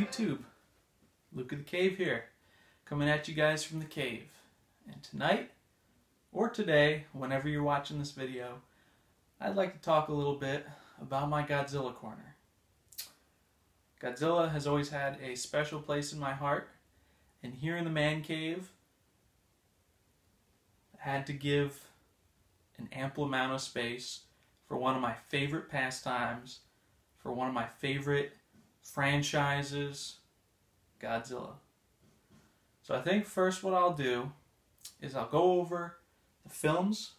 YouTube. Luke of the Cave here, coming at you guys from the cave. And tonight, or today, whenever you're watching this video, I'd like to talk a little bit about my Godzilla corner. Godzilla has always had a special place in my heart, and here in the man cave, I had to give an ample amount of space for one of my favorite pastimes, for one of my favorite franchises, Godzilla. So I think first what I'll do is I'll go over the films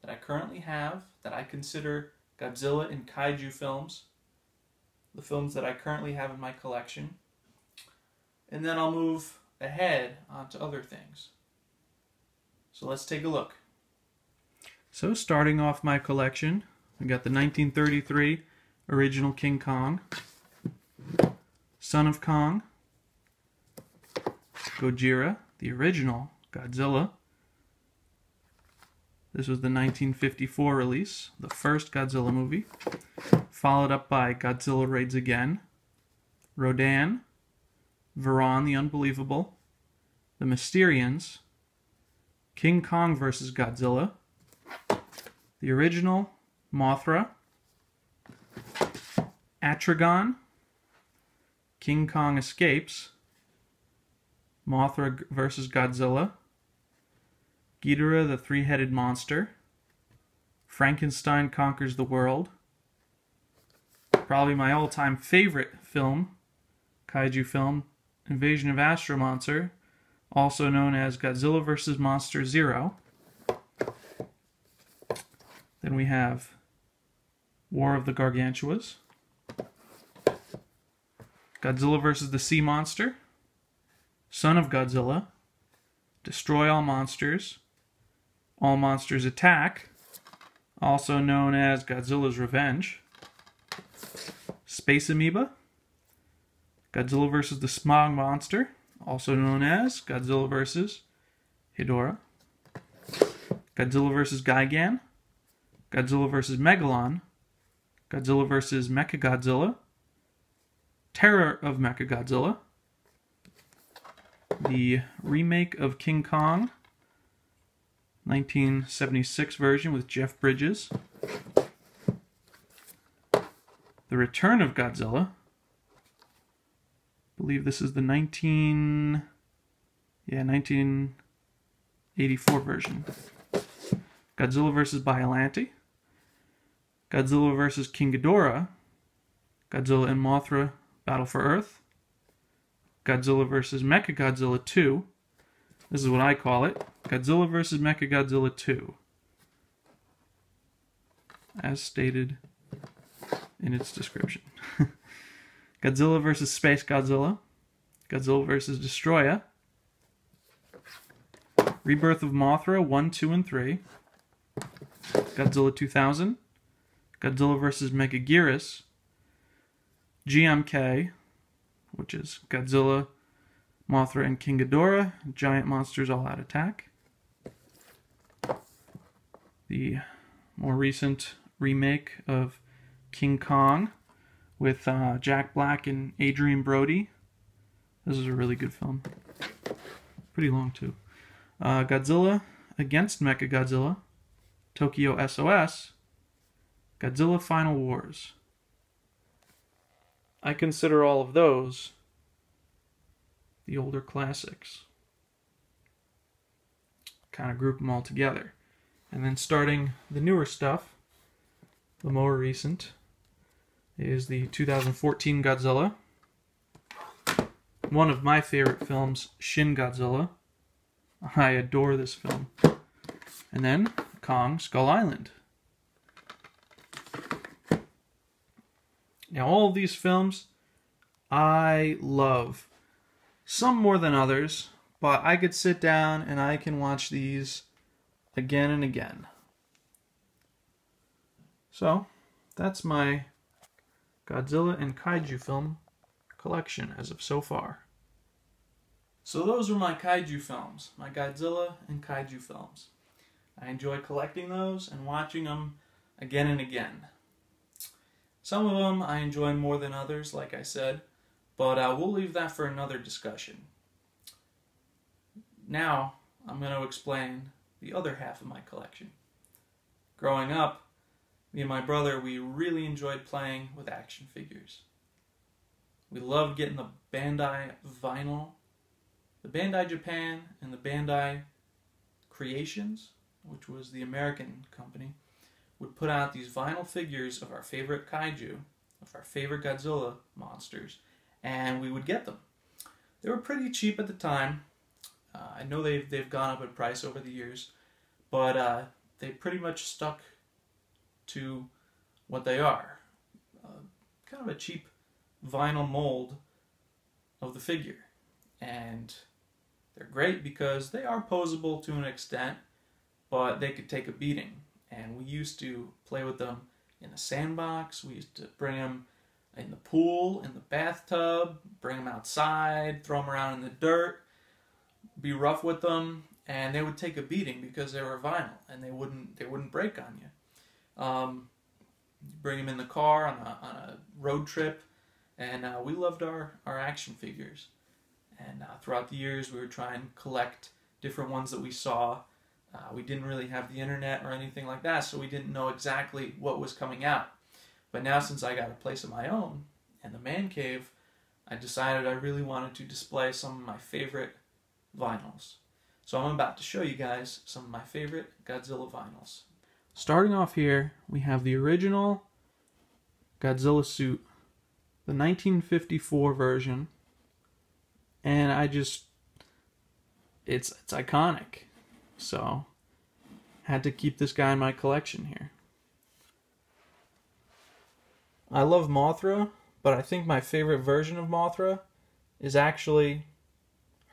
that I currently have that I consider Godzilla and Kaiju films, the films that I currently have in my collection, and then I'll move ahead onto other things. So let's take a look. So starting off my collection, we got the 1933 original King Kong, Son of Kong, Gojira, the original Godzilla. This was the 1954 release, the first Godzilla movie, followed up by Godzilla Raids Again, Rodan, Varan the Unbelievable, The Mysterians, King Kong vs. Godzilla, the original Mothra, Atragon, King Kong Escapes, Mothra vs. Godzilla, Ghidorah the Three-Headed Monster, Frankenstein Conquers the World, probably my all-time favorite film, Kaiju film, Invasion of Astro Monster, also known as Godzilla vs. Monster Zero. Then we have War of the Gargantuas, Godzilla vs. the Sea Monster, Son of Godzilla, Destroy All Monsters Attack, also known as Godzilla's Revenge, Space Amoeba, Godzilla vs. the Smog Monster, also known as Godzilla vs. Hedorah, Godzilla vs. Gigan, Godzilla vs. Megalon, Godzilla vs. Mechagodzilla, Terror of Mechagodzilla, the remake of King Kong, 1976 version with Jeff Bridges, The Return of Godzilla, I believe this is the 1984 version, Godzilla vs. Biollante, Godzilla vs. King Ghidorah, Godzilla and Mothra Battle for Earth, Godzilla vs. Mechagodzilla 2. This is what I call it, Godzilla vs. Mechagodzilla 2, as stated in its description. Godzilla vs. Space Godzilla, Godzilla vs. Destroya, Rebirth of Mothra 1, 2, and 3, Godzilla 2000, Godzilla vs. Megaguirus, GMK, which is Godzilla, Mothra, and King Ghidorah, Giant Monsters All Out Attack. The more recent remake of King Kong with Jack Black and Adrian Brody. This is a really good film. Pretty long too. Godzilla against Mechagodzilla, Tokyo SOS, Godzilla Final Wars. I consider all of those the older classics. Kind of group them all together. And then starting the newer stuff, the more recent, is the 2014 Godzilla. One of my favorite films, Shin Godzilla. I adore this film. And then Kong Skull Island. Now all of these films I love. Some more than others, but I could sit down and I can watch these again and again. So, that's my Godzilla and Kaiju film collection as of so far. So those were my Kaiju films, my Godzilla and Kaiju films. I enjoy collecting those and watching them again and again. Some of them I enjoy more than others, like I said, But we'll leave that for another discussion. Now, I'm going to explain the other half of my collection. Growing up, me and my brother, we really enjoyed playing with action figures. We loved getting the Bandai vinyl, the Bandai Japan, and the Bandai Creations, which was the American company, would put out these vinyl figures of our favorite kaiju, of our favorite Godzilla monsters, and we would get them. They were pretty cheap at the time. I know they've gone up in price over the years, but they pretty much stuck to what they are. Kind of a cheap vinyl mold of the figure. And they're great because they are posable to an extent, but they could take a beating. And we used to play with them in the sandbox. We used to bring them in the pool, in the bathtub, bring them outside, throw them around in the dirt, be rough with them, and they would take a beating because they were vinyl and they wouldn't break on you. Bring them in the car on a road trip, and we loved our action figures. And throughout the years, we were trying to collect different ones that we saw. We didn't really have the internet or anything like that, so we didn't know exactly what was coming out. But now, since I got a place of my own and the man cave, I decided I really wanted to display some of my favorite vinyls. So I'm about to show you guys some of my favorite Godzilla vinyls. Starting off here, we have the original Godzilla suit, the 1954 version, and it's iconic. So, had to keep this guy in my collection here. I love Mothra, but I think my favorite version of Mothra is actually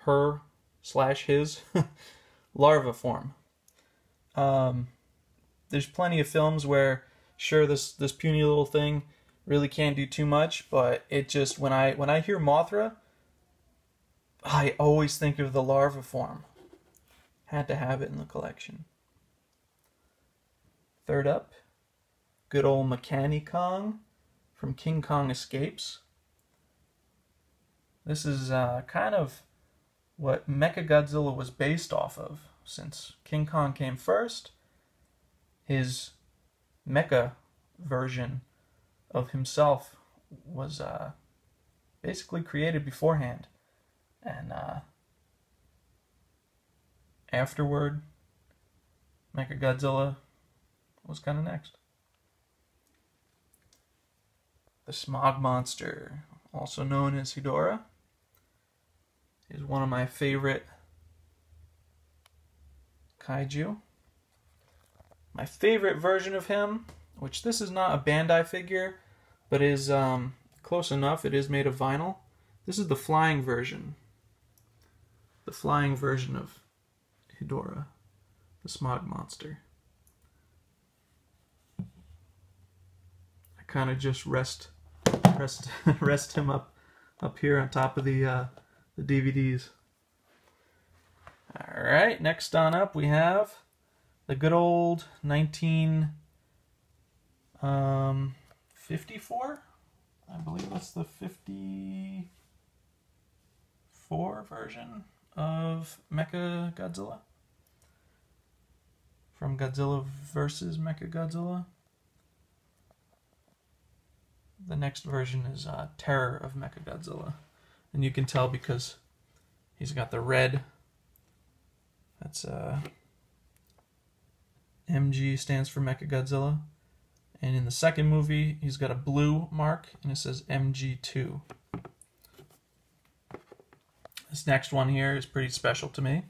her/his larva form. There's plenty of films where, sure, this puny little thing really can't do too much, but it just, when I hear Mothra, I always think of the larva form. Had to have it in the collection. Third up, good old Mechani Kong from King Kong Escapes. This is kind of what Mechagodzilla was based off of, since King Kong came first. His mecha version of himself was basically created beforehand, and afterward, Mechagodzilla was kind of next. The Smog Monster, also known as Hedorah, is one of my favorite kaiju. My favorite version of him, which this is not a Bandai figure, but is close enough. It is made of vinyl. This is the flying version. The flying version of Hedorah, the Smog Monster. I kind of just rest him up here on top of the DVDs. All right, next on up we have the good old 1954. I believe that's the 54 version of Mechagodzilla. From Godzilla vs. Mechagodzilla. The next version is Terror of Mechagodzilla. And you can tell because he's got the red. That's MG stands for Mechagodzilla. And in the second movie, he's got a blue mark, and it says MG2. This next one here is pretty special to me.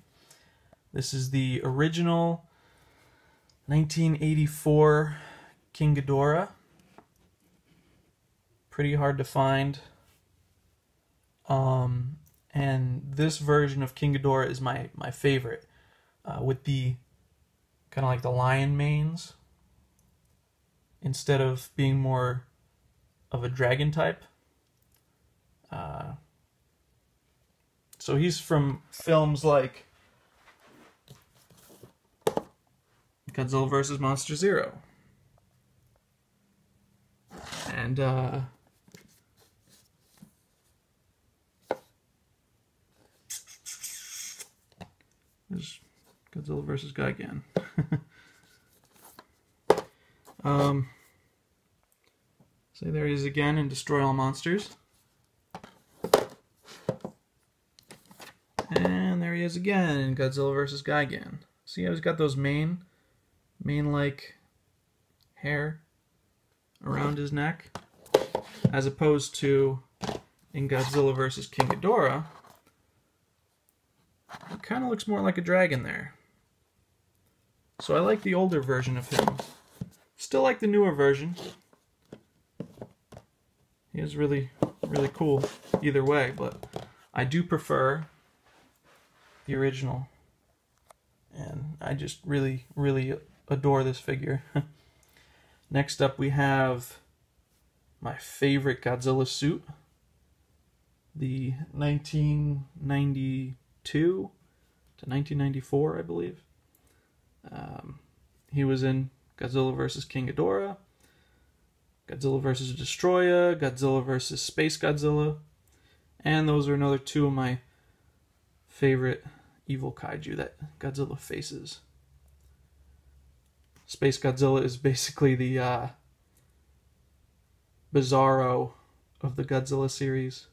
This is the original 1984 King Ghidorah. Pretty hard to find. And this version of King Ghidorah is my favorite. With the kind of like the lion manes, instead of being more of a dragon type. So he's from films like Godzilla vs. Monster Zero. And There's Godzilla vs. Gigan. So there he is again in Destroy All Monsters. And there he is again in Godzilla vs. Gigan. See how he's got those mane-like hair around his neck? As opposed to in Godzilla vs. King Ghidorah, it kind of looks more like a dragon there. So I like the older version of him. Still like the newer version. He is really, really cool either way, but I do prefer the original. And I just really, really adore this figure. Next up we have my favorite Godzilla suit. The 1992 to 1994, I believe. He was in Godzilla vs. King Ghidorah, Godzilla vs. Destroya, Godzilla vs. Space Godzilla, and those are another two of my favorite evil kaiju that Godzilla faces. Space Godzilla is basically the Bizarro of the Godzilla series.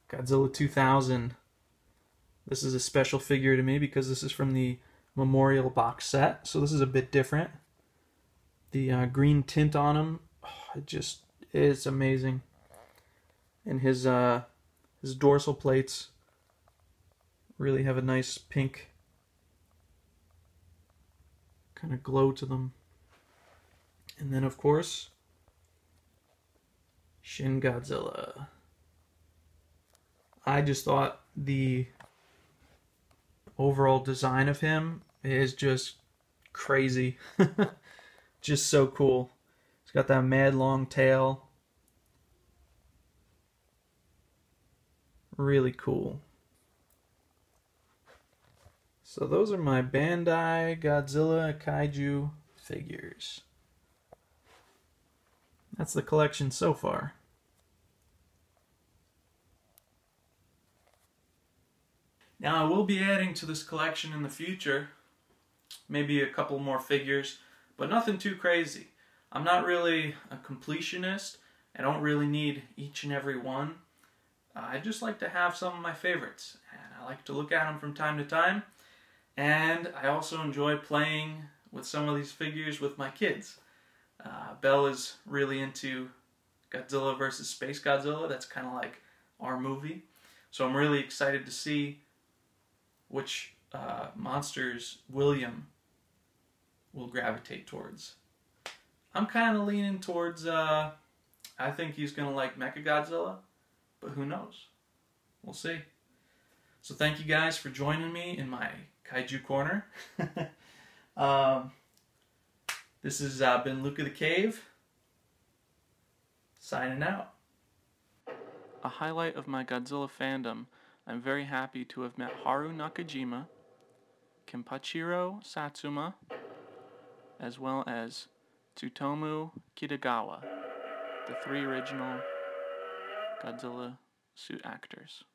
Godzilla 2000. This is a special figure to me because this is from the Memorial box set, so this is a bit different. The green tint on him, it just is amazing. And his dorsal plates really have a nice pink kind of glow to them. And then, of course, Shin Godzilla. I just thought the overall design of him is just crazy. Just so cool. He's got that mad long tail. Really cool. So those are my Bandai Godzilla Kaiju figures. That's the collection so far. Now I will be adding to this collection in the future, maybe a couple more figures, but nothing too crazy. I'm not really a completionist. I don't really need each and every one. I just like to have some of my favorites, and I like to look at them from time to time. And I also enjoy playing with some of these figures with my kids. Belle is really into Godzilla vs. Space Godzilla. That's kind of like our movie. So I'm really excited to see which monsters William will gravitate towards. I'm kind of leaning towards, I think he's going to like Mechagodzilla, but who knows? We'll see. So thank you guys for joining me in my Kaiju Corner. This has been Luke of the Cave, signing out. A highlight of my Godzilla fandom, I'm very happy to have met Haru Nakajima, Kenpachiro Satsuma, as well as Tsutomu Kitagawa, the three original Godzilla suit actors.